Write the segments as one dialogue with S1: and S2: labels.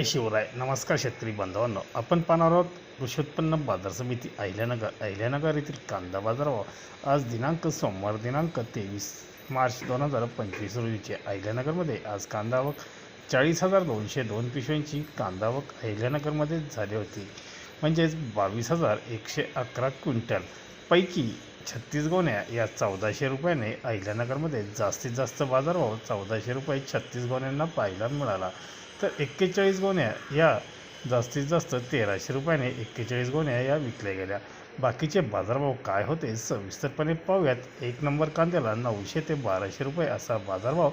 S1: जय शिवराय. नमस्कार शेतकरी बांधवांनो, आपण पाहणार आहोत कृषी उत्पन्न बाजार समिती अहिल्यानगर येथील कांदा बाजारभाव आज दिनांक सोमवार दिनांक 23 मार्च 2025 रोजीचे. अहिल्यानगरमध्ये आज कांदा आवक 40,202 पिशव्यांची कांदा आवक अहिल्यानगरमध्ये झाली होती, म्हणजेच 22,111 क्विंटल पैकी 36 गोण्या या 1400 रुपयाने अहिल्यानगरमध्ये जास्तीत जास्त बाजारभाव 1400 रुपये 36 गोण्यांना पाहायला मिळाला. तर 41 गोण्या या जास्तीत जास्त 1300 रुपयाने 41 गोण्या या विकल्या गेल्या. बाकीचे बाजारभाव काय होते सविस्तरपणे पाहूयात. 1 नंबर कांद्याला 900 ते 1200 रुपये असा बाजारभाव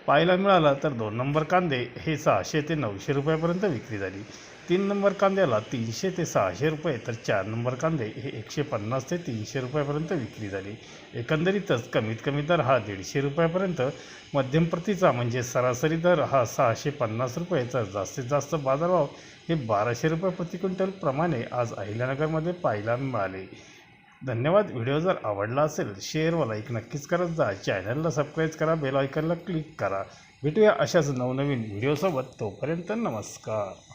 S1: पाहायला मिळाला. तर 2 नंबर कांदे हे 600 ते 900 रुपयापर्यंत विक्री झाली. 3 नंबर कांद्याला 300 ते 600 रुपये, तर 4 नंबर कांदे हे 150 ते 300 रुपयापर्यंत विक्री झाली. एकंदरीतच कमीत कमी दर हा 150 रुपयापर्यंत, मध्यम प्रतीचा म्हणजे सरासरी दर हा 650 रुपये, तर जास्तीत जास्त बाजारभाव हे 1200 रुपये प्रति क्विंटल प्रमाणे आज अहिल्यानगरमध्ये पाहायला मिळाले. धन्यवाद. व्हिडिओ जर आवडला असेल शेअर व लाईक नक्कीच करत जा. चॅनलला सबस्क्राईब करा, बेल आयकॉनला क्लिक करा. भेटूया अशाच नवनवीन व्हिडिओसोबत. तोपर्यंत नमस्कार.